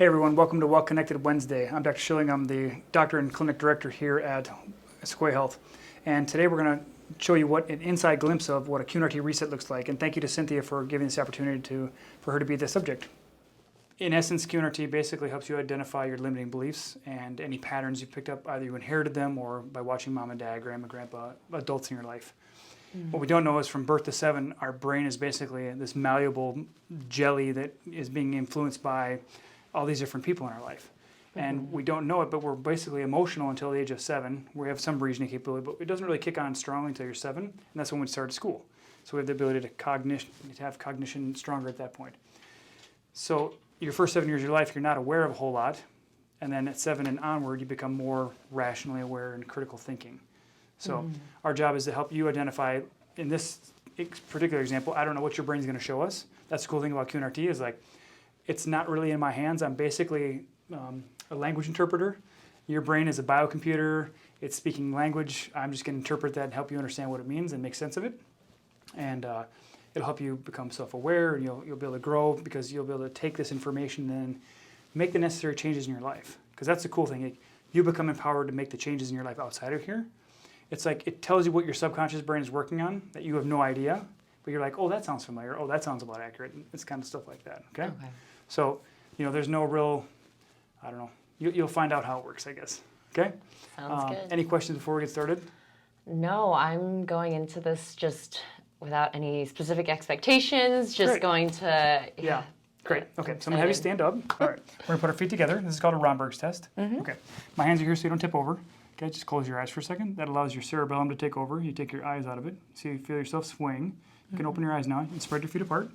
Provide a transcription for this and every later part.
Hey everyone, welcome to Well Connected Wednesday. I'm Dr. Schilling. I'm the doctor and clinic director here at Secoya Health. And today we're going to show you what an inside glimpse of what a QNRT reset looks like. And thank you to Cynthia for giving this opportunity for her to be the subject. In essence, QNRT basically helps you identify your limiting beliefs and any patterns you've picked up. Either you inherited them or by watching mom and dad, grandma, grandpa, adults in your life. What we don't know is from birth to 7, our brain is basically this malleable jelly that is being influenced by all these different people in our life. And we don't know it, but we're basically emotional until the age of 7. We have some reasoning capability, but it doesn't really kick on strongly until you're 7, and that's when we start school. So we have the ability to have cognition stronger at that point. So your first 7 years of your life, you're not aware of a whole lot, and then at 7 and onward, you become more rationally aware and critical thinking. So our job is to help you identify, in this particular example, I don't know what your brain's going to show us. That's the cool thing about QNRT is like, it's not really in my hands. I'm basically a language interpreter. Your brain is a biocomputer. It's speaking language. I'm just going to interpret that and help you understand what it means and make sense of it. And it'll help you become self-aware, and you'll be able to grow because you'll be able to take this information and make the necessary changes in your life. Because that's the cool thing. You become empowered to make the changes in your life outside of here. It's like it tells you what your subconscious brain is working on that you have no idea, but you're like, oh, that sounds familiar. Oh, that sounds about accurate. It's kind of stuff like that, okay? So, there's no real, I don't know, you'll find out how it works, I guess, okay? Sounds good. Any questions before we get started? No, I'm going into this just without any specific expectations, just Great. going to... Yeah, great. Okay, so I'm going to have you stand up. All right, we're going to put our feet together. This is called a Romberg's test. Okay, my hands are here so you don't tip over. Okay, just close your eyes for a second. That allows your cerebellum to take over. You take your eyes out of it. So you feel yourself swing. You can open your eyes now and spread your feet apart.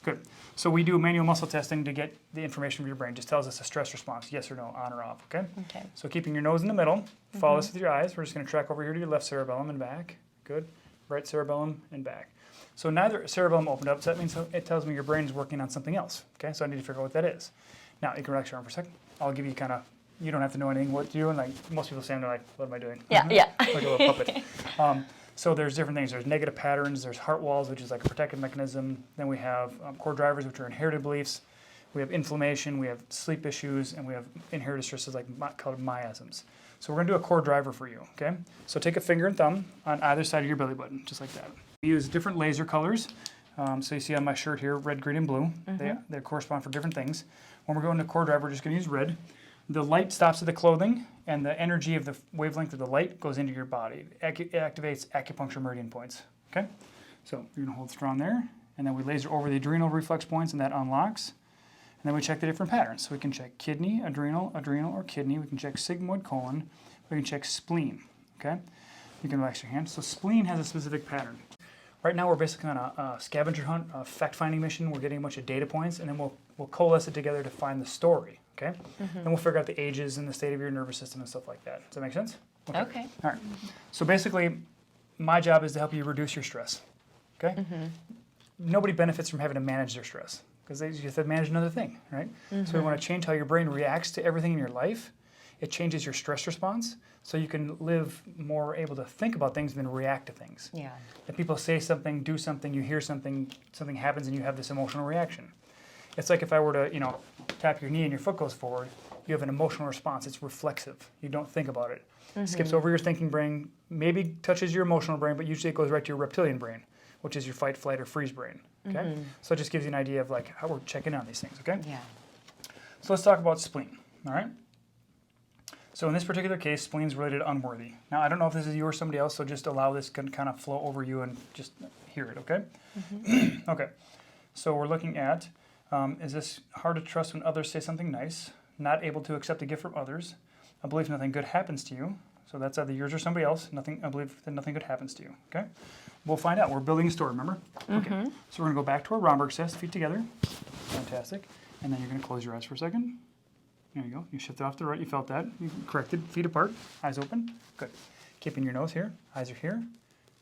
Good. So we do manual muscle testing to get the information from your brain. Just tells us a stress response, yes or no, on or off, okay? Okay. So keeping your nose in the middle, follow this with your eyes. We're just going to track over here to your left cerebellum and back. Good. Right cerebellum and back. So neither cerebellum opened up, so that means it tells me your brain is working on something else, okay? So I need to figure out what that is. Now, you can relax your arm for a second. I'll give you you don't have to know anything what to do, and like most people stand there like, what am I doing? Yeah. Like a little puppet. So there's different things. There's negative patterns. There's heart walls, which is like a protective mechanism. Then we have core drivers, which are inherited beliefs. We have inflammation. We have sleep issues, and we have inherited stresses called miasms. So we're going to do a core driver for you, okay? So take a finger and thumb on either side of your belly button, just like that. We use different laser colors. So you see on my shirt here, red, green, and blue. They correspond for different things. When we're going to core driver, we're just going to use red. The light stops at the clothing, and the energy of the wavelength of the light goes into your body. It activates acupuncture meridian points, okay? So you're going to hold strong there, and then we laser over the adrenal reflex points, and that unlocks. And then we check the different patterns. So we can check kidney, adrenal, or kidney. We can check sigmoid colon. We can check spleen, okay? You can relax your hand. So spleen has a specific pattern. Right now we're basically on a scavenger hunt, a fact-finding mission. We're getting a bunch of data points, and then we'll coalesce it together to find the story. Okay? Then we'll figure out the ages and the state of your nervous system and stuff like that. Does that make sense? Okay. All right. So basically, my job is to help you reduce your stress. Okay? Nobody benefits from having to manage their stress because they just have to manage another thing, right? So we want to change how your brain reacts to everything in your life. It changes your stress response so you can live more able to think about things than react to things. Yeah. If people say something, do something, you hear something, something happens, and you have this emotional reaction. It's like if I were to, tap your knee and your foot goes forward, you have an emotional response. It's reflexive. You don't think about it. Skips over your thinking brain, maybe touches your emotional brain, but usually it goes right to your reptilian brain, which is your fight, flight, or freeze brain. Okay? So it just gives you an idea of like how we're checking on these things, okay? Yeah. So let's talk about spleen, all right? So in this particular case, spleen's related to unworthy. Now, I don't know if this is you or somebody else, so just allow this to kind of flow over you and just hear it, okay? Okay. So we're looking at, is this hard to trust when others say something nice? Not able to accept a gift from others? A belief nothing good happens to you? So that's either yours or somebody else. A belief that nothing good happens to you, okay? We'll find out. We're building a story, remember? Okay. So we're going to go back to our Romberg's test, feet together. Fantastic. And then you're going to close your eyes for a second. There you go. You shifted off to the right. You felt that. You corrected. Feet apart. Eyes open. Good. Keeping your nose here. Eyes are here.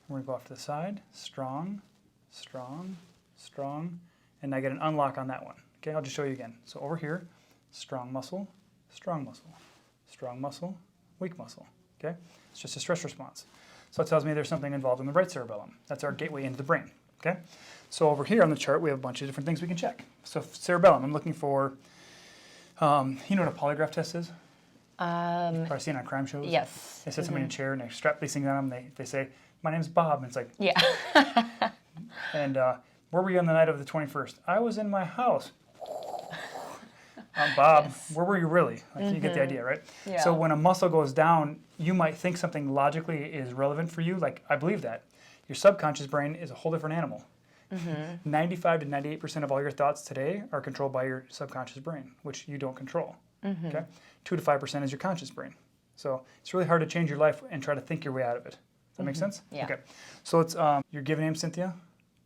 We're going to go off to the side. Strong, strong, strong. And now get an unlock on that one. Okay, I'll just show you again. So over here, strong muscle, strong muscle, strong muscle, weak muscle. Okay? It's just a stress response. So it tells me there's something involved in the right cerebellum. That's our gateway into the brain. Okay? So over here on the chart, we have a bunch of different things we can check. So cerebellum, I'm looking for You know what a polygraph test is? Probably seen it on crime shows. Yes. They sit somebody in a chair and they strap these things on them. They say, "My name's Bob," and it's like, Yeah. and where were you on the night of the 21st? I was in my house. Bob, Yes. where were you really? Like, you get the idea, right? Yeah. So when a muscle goes down, you might think something logically is relevant for you. Like, I believe that. Your subconscious brain is a whole different animal. 95 to 98% of all your thoughts today are controlled by your subconscious brain, which you don't control. Okay? 2 to 5% is your conscious brain. So it's really hard to change your life and try to think your way out of it. Does that make sense? Yeah. Okay. So it's your given name, Cynthia?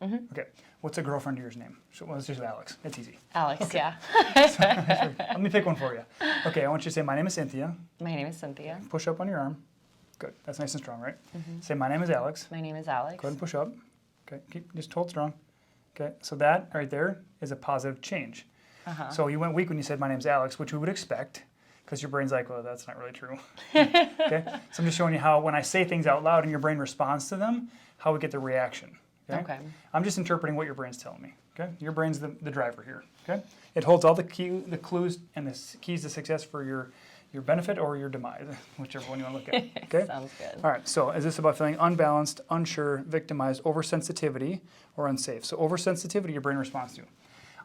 Okay. What's a girlfriend of yours name? So, well, let's just Alex. It's easy. Alex, yeah. Let me pick one for you. Okay, I want you to say, "My name is Cynthia." My name is Cynthia. Push up on your arm. Good. That's nice and strong, right? Say, "My name is Alex." My name is Alex. Go ahead and push up. Okay, just hold strong. Okay, so that right there is a positive change. So you went weak when you said, "My name's Alex," which we would expect, because your brain's like, "Well, that's not really true." Okay, so I'm just showing you how when I say things out loud and your brain responds to them, how we get the reaction. Okay. I'm just interpreting what your brain's telling me. Okay, your brain's the driver here. Okay, it holds all the clues and the keys to success for your benefit or your demise, whichever one you want to look at. Okay. Sounds good. All right. So is this about feeling unbalanced, unsure, victimized, oversensitivity, or unsafe? So oversensitivity, your brain responds to.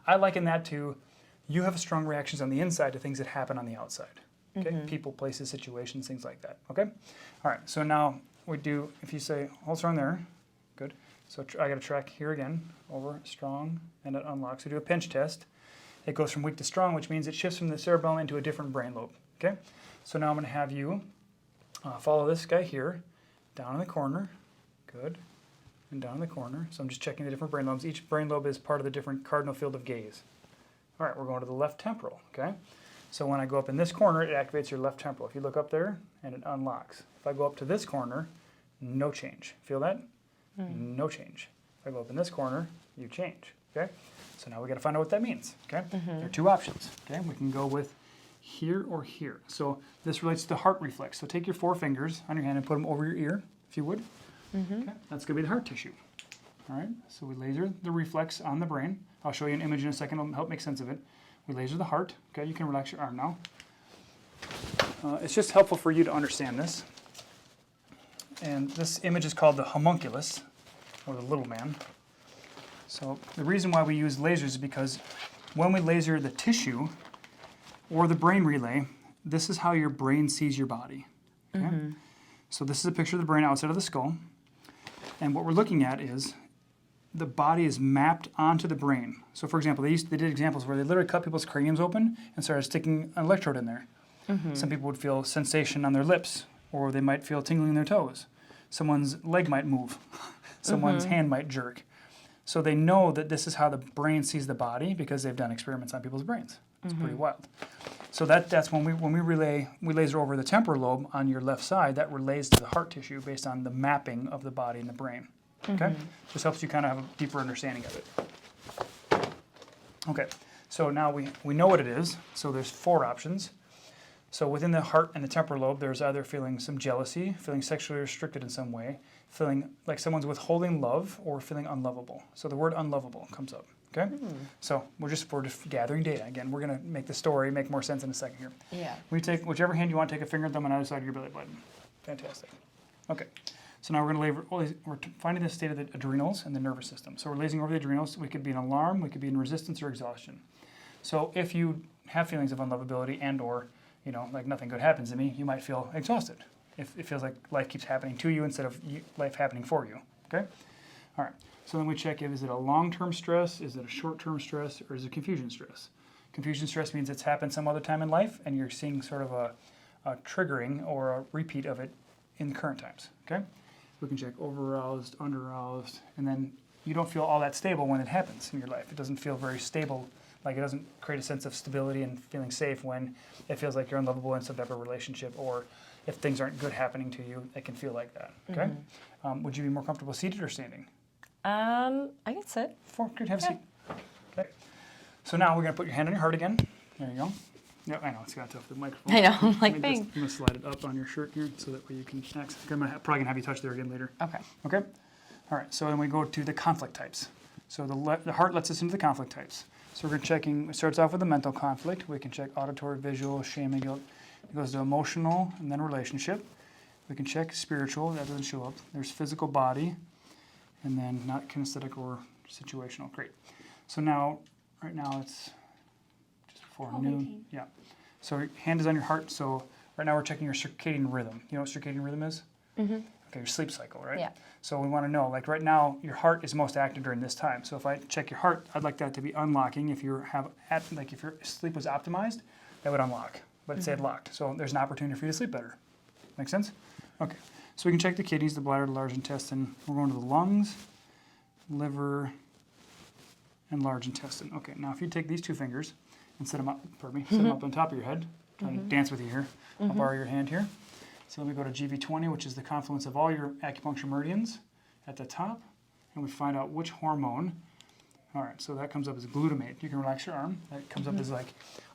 I liken that to you have strong reactions on the inside to things that happen on the outside. Okay. People, places, situations, things like that. Okay. All right. So now we do. If you say hold strong there, good. So I got to track here again, over, strong, and it unlocks. We do a pinch test. It goes from weak to strong, which means it shifts from the cerebellum into a different brain lobe. Okay? So now I'm going to have you follow this guy here, down in the corner. Good. And down in the corner. So I'm just checking the different brain lobes. Each brain lobe is part of the different cardinal field of gaze. All right, we're going to the left temporal. Okay? So when I go up in this corner, it activates your left temporal. If you look up there, and it unlocks. If I go up to this corner, no change. Feel that? No change. If I go up in this corner, you change. Okay? So now we got to find out what that means. Okay? There are two options. Okay? We can go with here or here. So this relates to heart reflex. So take your 4 fingers on your hand and put them over your ear, if you would. Okay? That's going to be the heart tissue. All right? So we laser the reflex on the brain. I'll show you an image in a second. It'll help make sense of it. We laser the heart. Okay? You can relax your arm now. It's just helpful for you to understand this. And this image is called the homunculus, or the little man. So the reason why we use lasers is because when we laser the tissue or the brain relay, this is how your brain sees your body. Okay? So this is a picture of the brain outside of the skull. And what we're looking at is the body is mapped onto the brain. So for example, they did examples where they literally cut people's craniums open and started sticking an electrode in there. Some people would feel sensation on their lips, or they might feel tingling in their toes. Someone's leg might move. Someone's hand might jerk. So they know that this is how the brain sees the body because they've done experiments on people's brains. It's pretty wild. So that's when we laser over the temporal lobe on your left side, that relays to the heart tissue based on the mapping of the body and the brain. Okay? This helps you kind of have a deeper understanding of it. Okay, so now we know what it is. So there's 4 options. So within the heart and the temporal lobe, there's either feeling some jealousy, feeling sexually restricted in some way, feeling like someone's withholding love, or feeling unlovable. So the word unlovable comes up. Okay? So we're just gathering data. Again, we're going to make the story make more sense in a second here. Yeah. We take whichever hand you want, take a finger thumb on either side of your belly button. Fantastic. Okay. So now we're going to we're finding the state of the adrenals and the nervous system. So we're lasering over the adrenals. We could be in alarm, we could be in resistance or exhaustion. So if you have feelings of unlovability and or like nothing good happens to me, you might feel exhausted. If it feels like life keeps happening to you instead of life happening for you. Okay? All right. So then we check is it a long-term stress, is it a short-term stress, or is it confusion stress? Confusion stress means it's happened some other time in life and you're seeing sort of a triggering or a repeat of it in current times. Okay? We can check over-aroused, under-aroused, and then you don't feel all that stable when it happens in your life. It doesn't feel very stable. Like it doesn't create a sense of stability and feeling safe when it feels like you're unlovable in some type of relationship, or if things aren't good happening to you, it can feel like that. Okay? Would you be more comfortable seated or standing? I can sit. Good, have a seat. Okay. So now we're going to put your hand on your heart again. There you go. Yeah, I know, it's got tough, the microphone. I know, I'm like, I'm bang. going to slide it up on your shirt here so that way you can access. I'm probably going to have you touch there again later. Okay. Okay? All right, so then we go to the conflict types. So the heart lets us into the conflict types. So we're checking, it starts off with a mental conflict. We can check auditory, visual, shame and guilt. It goes to emotional and then relationship. We can check spiritual, that doesn't show up. There's physical body, and then not kinesthetic or situational. Great. So now, right now it's just before noon. 18. Yeah. So your hand is on your heart. So right now we're checking your circadian rhythm. You know what circadian rhythm is? Mm-hmm. Okay, your sleep cycle, right? Yeah. So we want to know, like right now, your heart is most active during this time. So if I check your heart, I'd like that to be unlocking. If you if your sleep was optimized, that would unlock. But it's locked. So there's an opportunity for you to sleep better. Make sense? Okay. So we can check the kidneys, the bladder, the large intestine. We're going to the lungs, liver, and large intestine. Okay. Now if you take these two fingers and set them up, set them up on top of your head. Trying to dance with you here. I'll borrow your hand here. So let me go to GV20, which is the confluence of all your acupuncture meridians at the top, and we find out which hormone. All right, so that comes up as glutamate. You can relax your arm. That comes up as like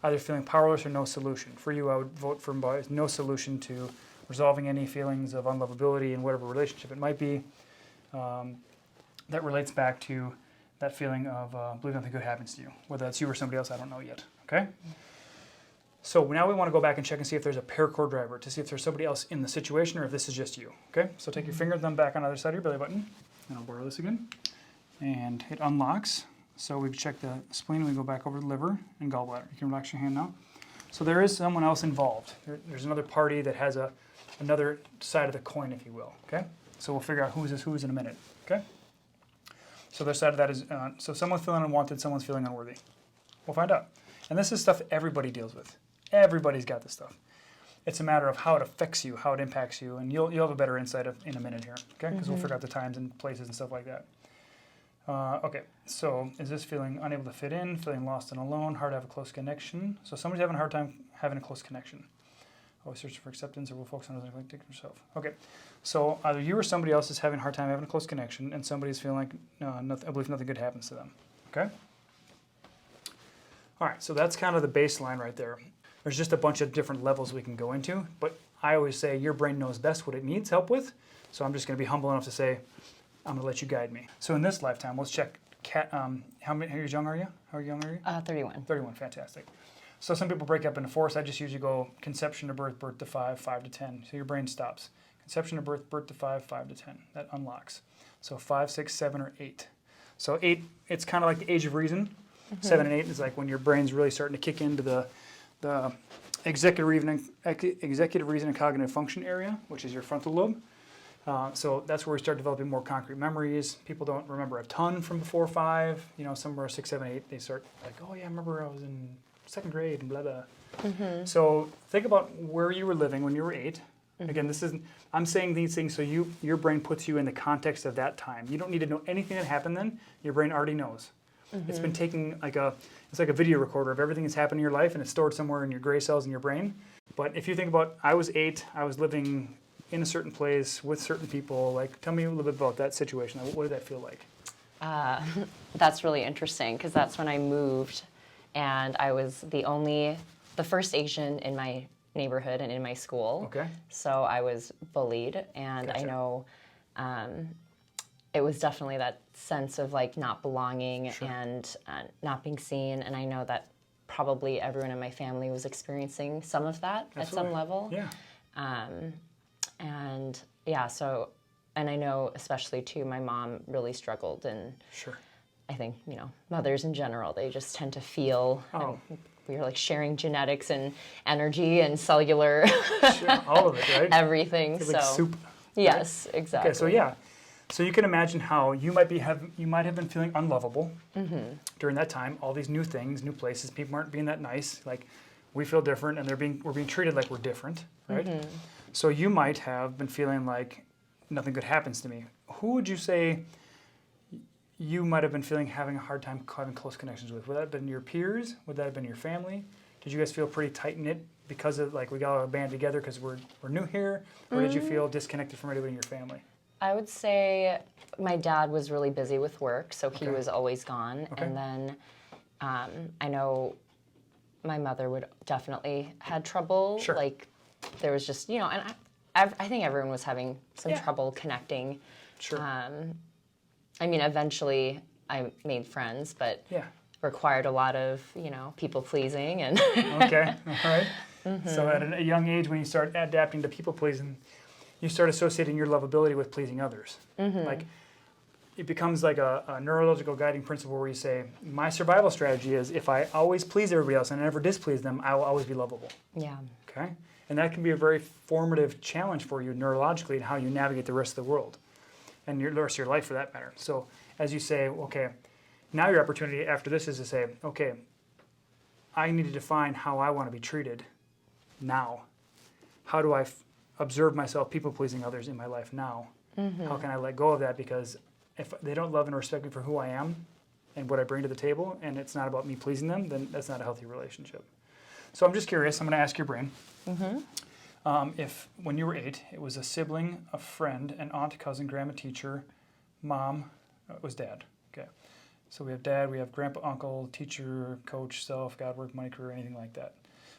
either feeling powerless or no solution. For you, I would vote for no solution to resolving any feelings of unlovability in whatever relationship it might be. That relates back to that feeling of believe nothing good happens to you. Whether that's you or somebody else, I don't know yet, okay? So now we want to go back and check and see if there's a paracord driver, to see if there's somebody else in the situation or if this is just you, okay? So take your finger thumb back on the other side of your belly button, and I'll borrow this again, and it unlocks. So we've checked the spleen, we go back over the liver and gallbladder. You can relax your hand now. So there is someone else involved. There's another party that has another side of the coin, if you will, okay? So we'll figure out who's in a minute, okay? So their side of that is, so someone's feeling unwanted, someone's feeling unworthy. We'll find out. And this is stuff everybody deals with. Everybody's got this stuff. It's a matter of how it affects you, how it impacts you, and you'll have a better insight in a minute here, okay? Because we'll figure out the times and places and stuff like that. Okay, so is this feeling unable to fit in, feeling lost and alone, hard to have a close connection? So somebody's having a hard time having a close connection. Always searching for acceptance, or we'll focus on others like take yourself. Okay, so either you or somebody else is having a hard time having a close connection, and somebody's feeling like I believe nothing good happens to them. Okay. All right, so that's kind of the baseline right there. There's just a bunch of different levels we can go into, but I always say your brain knows best what it needs help with, so I'm just going to be humble enough to say, I'm going to let you guide me. So in this lifetime, let's check, how years young are you? How young are you? 31. 31, fantastic. So some people break up into 4, so I just usually go conception to birth, birth to 5, 5 to 10. So your brain stops. Conception to birth, birth to 5, 5 to 10. That unlocks. So 5, 6, 7, or 8. So 8, it's kind of like the age of reason. 7 and 8 is like when your brain's really starting to kick into the executive reason and cognitive function area, which is your frontal lobe. So that's where we start developing more concrete memories. People don't remember a ton from before 5. You know, somewhere 6, 7, 8, they start like, oh yeah, I remember I was in 2nd grade and blah, blah. So think about where you were living when you were 8. Again, I'm saying these things so your brain puts you in the context of that time. You don't need to know anything that happened then. Your brain already knows. It's been taking it's like a video recorder of everything that's happened in your life, and it's stored somewhere in your gray cells in your brain. But if you think about, I was 8, I was living in a certain place with certain people, like tell me a little bit about that situation. What did that feel like? That's really interesting because that's when I moved, and I was the first Asian in my neighborhood and in my school. Okay. So I was bullied, and Gotcha. I know it was definitely that sense of like not belonging and not being seen, and I know that probably everyone in my family was experiencing some of that at some level. Yeah. And yeah, so, and I know especially too, my mom really struggled, and Sure. I think, mothers in general, they just tend to feel, Oh. we were like sharing genetics and energy and cellular, Sure. All of it, right? everything. It's like So soup. yes, exactly. Okay, so yeah. So you can imagine how you might have been feeling unlovable during that time. All these new things, new places, people aren't being that nice. Like we feel different, and we're being treated like we're different, right? So you might have been feeling like nothing good happens to me. Who would you say you might have been having a hard time having close connections with? Would that have been your peers? Would that have been your family? Did you guys feel pretty tight knit because of like we got all band together because we're new here, or did you feel disconnected from anybody in your family? I would say my dad was really busy with work, so he was always gone. Okay. And then I know my mother would definitely had trouble. Sure. Like there was just, and I think everyone was having some Yeah. trouble connecting. Sure. I mean, eventually I made friends, but Yeah. required a lot of, people pleasing and Okay, all right. So at a young age, when you start adapting to people pleasing, you start associating your lovability with pleasing others. Like it becomes like a neurological guiding principle where you say, my survival strategy is if I always please everybody else and I never displease them, I will always be lovable. yeah. Okay? And that can be a very formative challenge for you neurologically in how you navigate the rest of the world and the rest of your life for that matter. So as you say, okay, now your opportunity after this is to say, okay, I need to define how I want to be treated now. How do I observe myself people-pleasing others in my life now? How can I let go of that? Because if they don't love and respect me for who I am and what I bring to the table, and it's not about me pleasing them, then that's not a healthy relationship. So I'm just curious, I'm going to ask your brain. If when you were 8, it was a sibling, a friend, an aunt, cousin, grandma, teacher, mom, it was dad. Okay. So we have dad, we have grandpa, uncle, teacher, coach, self, God, work, money, career, anything like that.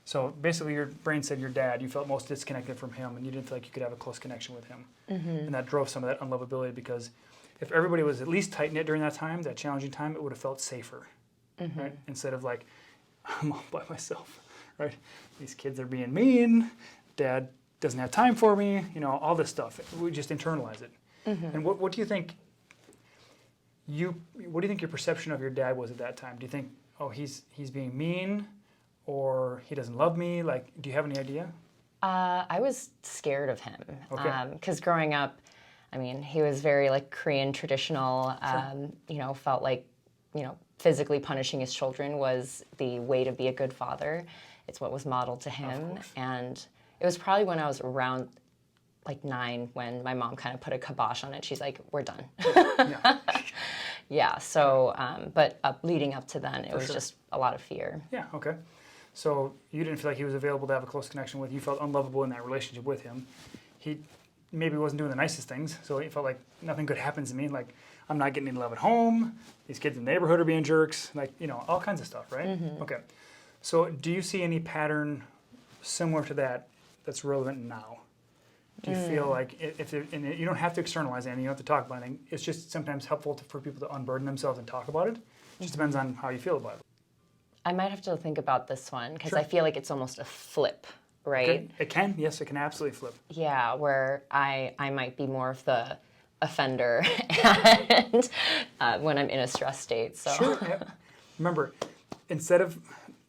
So basically your brain said your dad, you felt most disconnected from him and you didn't feel like you could have a close connection with him. And that drove some of that unlovability because if everybody was at least tight-knit during that time, that challenging time, it would have felt safer, right? Instead of like, I'm all by myself, right? These kids are being mean, dad doesn't have time for me, all this stuff. We just internalize it. And what do you think your perception of your dad was at that time? Do you think, oh, he's being mean or he doesn't love me? Like, do you have any idea? I was scared of him Okay. because growing up, he was very like Korean traditional, felt like, physically punishing his children was the way to be a good father. It's what was modeled to him. And it was probably when I was around like 9 when my mom kind of put a kibosh on it. She's like, we're done. Yeah. Yeah, so, but leading up to then, it was sure. just a lot of fear. Yeah, okay. So you didn't feel like he was available to have a close connection with. You felt unlovable in that relationship with him. He maybe wasn't doing the nicest things, so it felt like nothing good happens to me. Like, I'm not getting any love at home. These kids in the neighborhood are being jerks. Like, all kinds of stuff, right? Okay. So do you see any pattern similar to that that's relevant now? Do you feel like and you don't have to externalize anything, you don't have to talk about anything. It's just sometimes helpful for people to unburden themselves and talk about it. It just depends on how you feel about it. I might have to think about this one because Sure. I feel like it's almost a flip, right? Okay. It can, yes, it can absolutely flip. Yeah, where I might be more of the offender and when I'm in a stress state. So Sure. Yeah. Remember,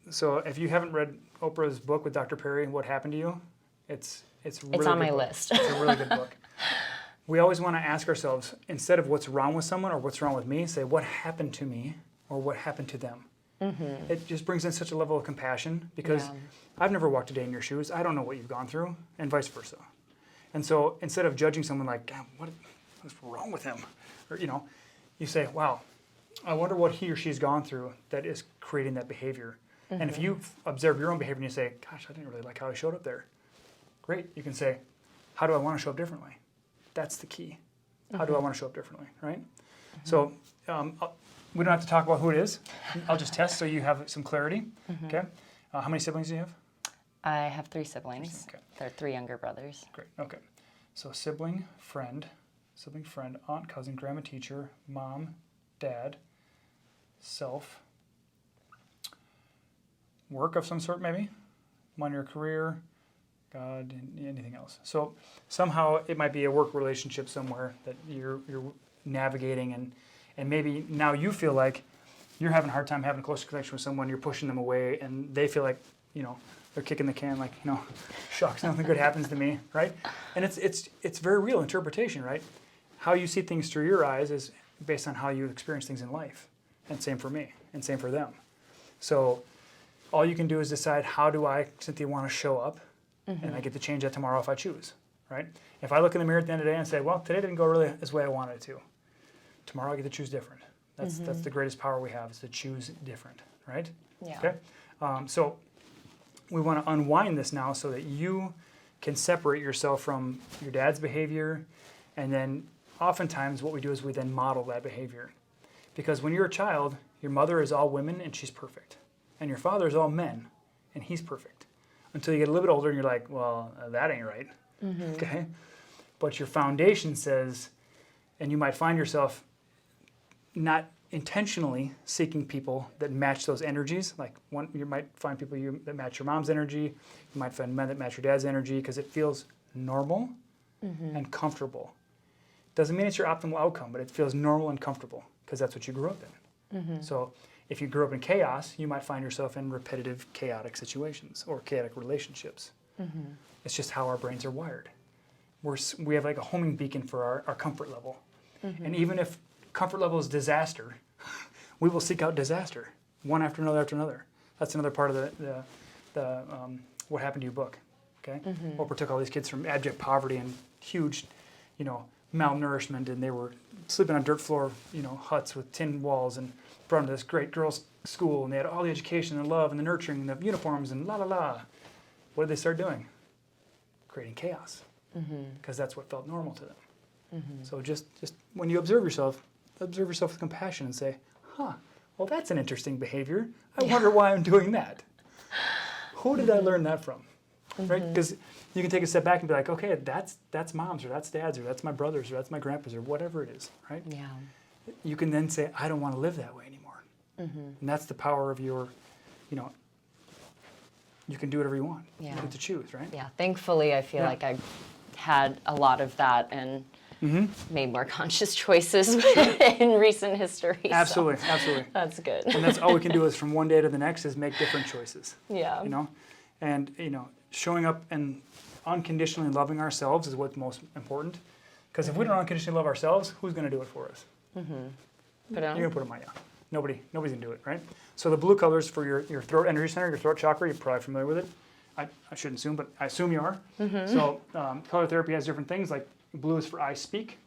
so if you haven't read Oprah's book with Dr. Perry, What Happened to You, it's really it's on good my book. list. It's a really good book. We always want to ask ourselves, instead of what's wrong with someone or what's wrong with me, say what happened to me or what happened to them. It just brings in such a level of compassion because I've never walked a day in your shoes. I don't know what you've gone through, and vice versa. And so instead of judging someone like, God, what's wrong with him? Or, you say, wow, I wonder what he or she's gone through that is creating that behavior. And if you observe your own behavior and you say, gosh, I didn't really like how I showed up there. Great. You can say, how do I want to show up differently? That's the key. How do I want to show up differently, right? So we don't have to talk about who it is. I'll just test so you have some clarity. Okay. How many siblings do you have? I have 3 siblings. Okay. They're 3 younger brothers. Great. Okay. So sibling, friend, aunt, cousin, grandma, teacher, mom, dad, self, work of some sort maybe, money or career, God, anything else. So somehow it might be a work relationship somewhere that you're navigating and maybe now you feel like you're having a hard time having a close connection with someone, you're pushing them away and they feel like, they're kicking the can like, shucks, nothing good happens to me, right? And it's very real interpretation, right? How you see things through your eyes is based on how you experience things in life. And same for me, and same for them. So all you can do is decide, how do I, Cynthia, want to show up? And I get to change that tomorrow if I choose, right? If I look in the mirror at the end of the day and say, well, today didn't go really as way I wanted it to. Tomorrow I get to choose different. That's the greatest power we have, is to choose different, right? Yeah. Okay. So we want to unwind this now so that you can separate yourself from your dad's behavior, and then oftentimes what we do is we then model that behavior. Because when you're a child, your mother is all women and she's perfect, and your father is all men and he's perfect. Until you get a little bit older and you're like, well, that ain't right. Okay. But your foundation says, and you might find yourself not intentionally seeking people that match those energies. Like you might find people that match your mom's energy. You might find men that match your dad's energy because it feels normal and comfortable. Doesn't mean it's your optimal outcome, but it feels normal and comfortable because that's what you grew up in. So if you grew up in chaos, you might find yourself in repetitive, chaotic situations or chaotic relationships. It's just how our brains are wired. We have like a homing beacon for our comfort level. And even if comfort level is disaster, we will seek out disaster, one after another after another. That's another part of the What Happened to You book. Okay, Oprah took all these kids from abject poverty and huge, malnourishment, and they were sleeping on dirt floor, huts with tin walls, and brought them to this great girls' school, and they had all the education and love and the nurturing and the uniforms and la la la. What did they start doing? Creating chaos, because that's what felt normal to them. So just when you observe yourself with compassion and say, well, that's an interesting behavior. I wonder why I'm doing that. Who did I learn that from? Right? Because you can take a step back and be like, okay, that's mom's, or that's dad's, or that's my brother's, or that's my grandpa's, or whatever it is, right? Yeah. You can then say, I don't want to live that way anymore. And that's the power of your, you can do whatever you want. Yeah. You get to choose, right? Yeah. Thankfully, I feel like I had a lot of that and made more conscious choices in recent history. Absolutely, so absolutely. That's good. And that's all we can do is from one day to the next is make different choices. Yeah. And showing up and unconditionally loving ourselves is what's most important. Because if we don't unconditionally love ourselves, who's going to do it for us? Put it on. You're going to put them on, Nobody's going to do it, right? So the blue colors for your throat energy center, your throat chakra, you're probably familiar with it. I shouldn't assume, but I assume you are. So color therapy has different things, like blue is for I speak.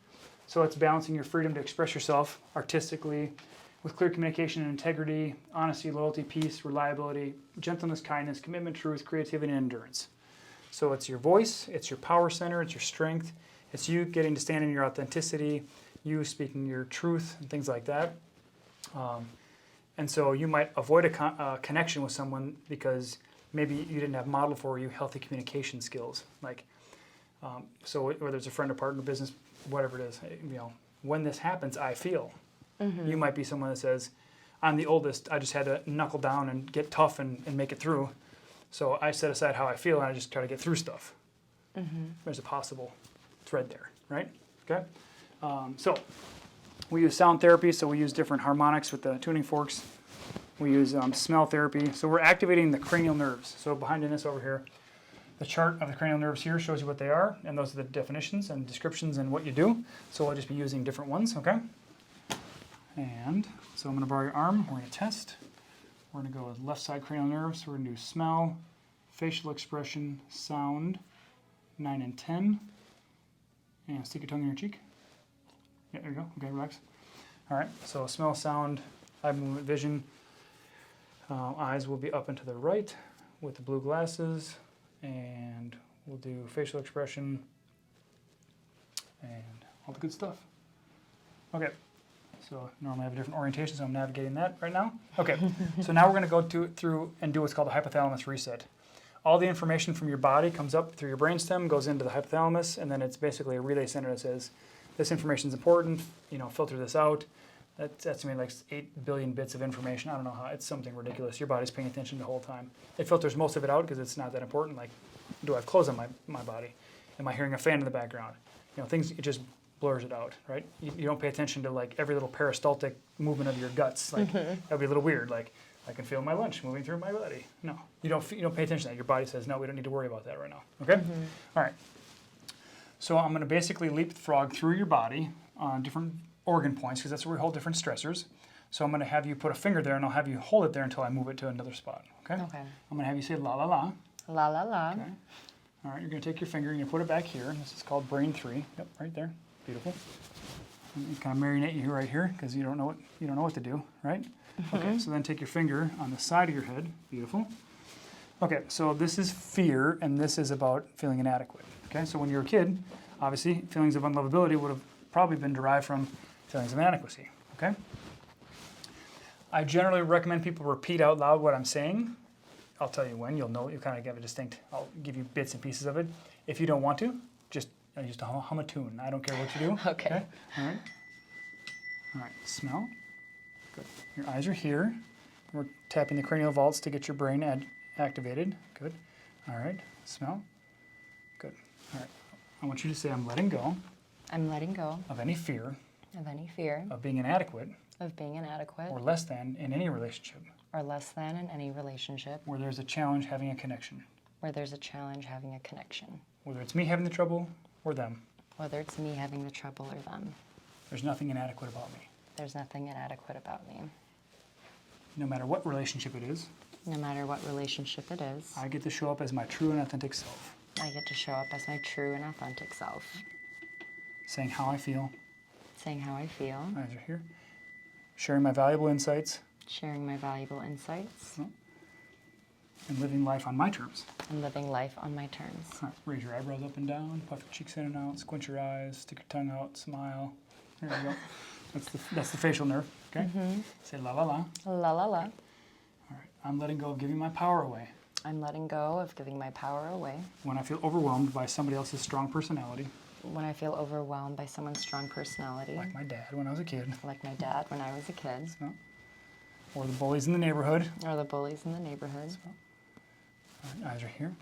So it's balancing your freedom to express yourself artistically with clear communication and integrity, honesty, loyalty, peace, reliability, gentleness, kindness, commitment, truth, creativity, and endurance. So it's your voice, it's your power center, it's your strength, it's you getting to stand in your authenticity, you speaking your truth, and things like that. And so you might avoid a connection with someone because maybe you didn't have modeled for you healthy communication skills. So whether it's a friend or partner, business, whatever it is, when this happens, I feel. You might be someone that says, I'm the oldest, I just had to knuckle down and get tough and make it through. So I set aside how I feel and I just try to get through stuff. There's a possible thread there, right? Okay. So we use sound therapy, so we use different harmonics with the tuning forks. We use smell therapy, so we're activating the cranial nerves. So behind this over here, the chart of the cranial nerves here shows you what they are, and those are the definitions and descriptions and what you do. So I'll just be using different ones, okay? And so I'm going to borrow your arm. We're going to test. We're going to go with left side cranial nerves. So we're going to do smell, facial expression, sound, 9 and 10. And stick your tongue in your cheek. Yeah, there you go. Okay, relax. All right, so smell, sound, eye movement, vision. Eyes will be up and to the right with the blue glasses. And we'll do facial expression and all the good stuff. Okay, so normally I have a different orientation, so I'm navigating that right now. Okay, so now we're going to go through and do what's called the hypothalamus reset. All the information from your body comes up through your brainstem, goes into the hypothalamus, and then it's basically a relay center that says, this information is important, filter this out. That's estimated like 8 billion bits of information. I don't know how, it's something ridiculous. Your body's paying attention the whole time. It filters most of it out because it's not that important. Like, do I have clothes on my body? Am I hearing a fan in the background? Things, it just blurs it out, right? You don't pay attention to like every little peristaltic movement of your guts. Like, that'd be a little weird. Like, I can feel my lunch moving through my body. No, you don't pay attention to that. Your body says, no, we don't need to worry about that right now, okay? All right. So I'm gonna basically leapfrog through your body on different organ points, because that's where we hold different stressors. So I'm going to have you put a finger there, and I'll have you hold it there until I move it to another spot. Okay? Okay. I'm going to have you say la la la. La la la. Okay. All right. You're going to take your finger and you put it back here. And this is called brain 3. Yep, right there. Beautiful. And kind of marinate you right here because you don't know what to do, right? Okay. So then take your finger on the side of your head. Beautiful. Okay. So this is fear, and this is about feeling inadequate. Okay. So when you're a kid, obviously feelings of unlovability would have probably been derived from feelings of inadequacy, okay? I generally recommend people repeat out loud what I'm saying. I'll tell you when, you'll know, you kind of get a distinct, I'll give you bits and pieces of it. If you don't want to, just hum a tune. I don't care what you do. Okay. All right. All right, smell. Good. Your eyes are here. We're tapping the cranial vaults to get your brain activated. Good. All right. Smell. Good. All right. I want you to say, I'm letting go I'm letting go of any fear of any fear of being inadequate of being inadequate or less than in any relationship or less than in any relationship where there's a challenge having a connection. where there's a challenge having a connection. Whether it's me having the trouble or them, Whether it's me having the trouble or them, there's nothing inadequate about me. there's nothing inadequate about me. No matter what relationship it is, No matter what relationship it is, I get to show up as my true and authentic self, I get to show up as my true and authentic self, saying how I feel, saying how I feel, eyes are here, sharing my valuable insights, sharing my valuable insights, and living life on my terms. and living life on my terms. All right, raise your eyebrows up and down, puff your cheeks in and out, squint your eyes, stick your tongue out, smile. There you go. That's the facial nerve, okay? Say la la la. La la la. All right, I'm letting go of giving my power away I'm letting go of giving my power away when I feel overwhelmed by somebody else's strong personality, when I feel overwhelmed by someone's strong personality, like my dad when I was a kid, like my dad when I was a kid, or the bullies in the neighborhood. or the bullies in the neighborhood. All right, eyes are here.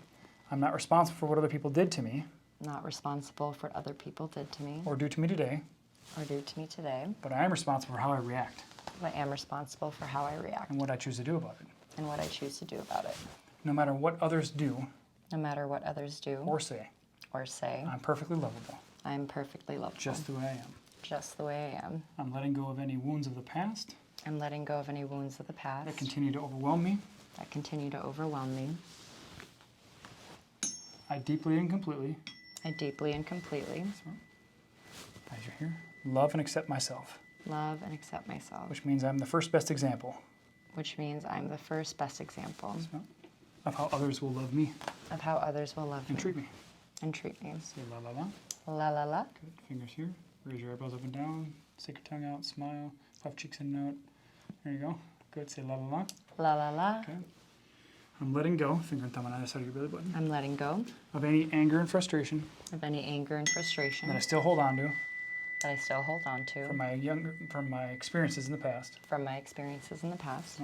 I'm not responsible for what other people did to me Not responsible for what other people did to me or do to me today, or do to me today, but I am responsible for how I react but I am responsible for how I react and what I choose to do about it. and what I choose to do about it. No matter what others do No matter what others do or say, or say, I'm perfectly lovable, I am perfectly lovable, just the way I am. just the way I am. I'm letting go of any wounds of the past I'm letting go of any wounds of the past that continue to overwhelm me. that continue to overwhelm me. I deeply and completely, I deeply and completely eyes are here, love and accept myself, love and accept myself, which means I'm the first best example which means I'm the first best example of how others will love me of how others will love and me treat me. and treat me. Say la la la. La la la. Good. Fingers here. Raise your eyebrows up and down. Stick your tongue out. Smile. Puff cheeks in and out. There you go. Good. Say la la la. La la la. Okay. I'm letting go, finger and thumb on either side of your belly button, I'm letting go of any anger and frustration of any anger and frustration that I still hold on to that I still hold on to from my experiences in the past. from my experiences in the past.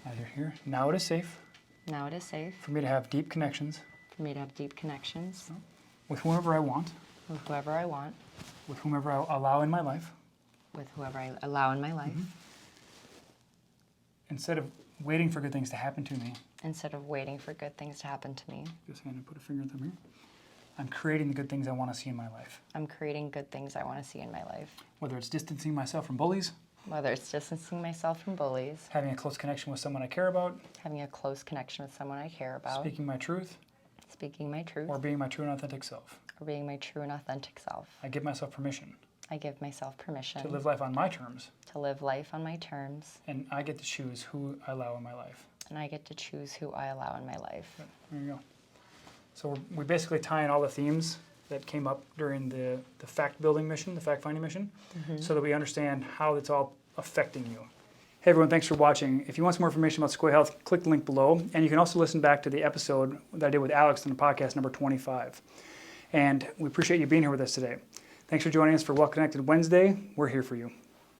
As you're here, now it is safe Now it is safe for me to have deep connections for me to have deep connections with whomever I want, with whoever I want, with whomever I allow in my life, with whoever I allow in my life, instead of waiting for good things to happen to me. instead of waiting for good things to happen to me. Just hand and put a finger and thumb here. I'm creating the good things I want to see in my life. I'm creating good things I want to see in my life. Whether it's distancing myself from bullies, Whether it's distancing myself from bullies, having a close connection with someone I care about, having a close connection with someone I care about, speaking my truth, speaking my truth, or being my true and authentic self. or being my true and authentic self. I give myself permission I give myself permission to live life on my terms, to live life on my terms, and I get to choose who I allow in my life. and I get to choose who I allow in my life. There you go. So we basically tie in all the themes that came up during the fact building mission, the fact finding mission, so that we understand how it's all affecting you. Hey everyone, thanks for watching. If you want some more information about Secoya Health, click the link below, and you can also listen back to the episode that I did with Alex in the podcast number 25. And we appreciate you being here with us today. Thanks for joining us for Well Connected Wednesday. We're here for you.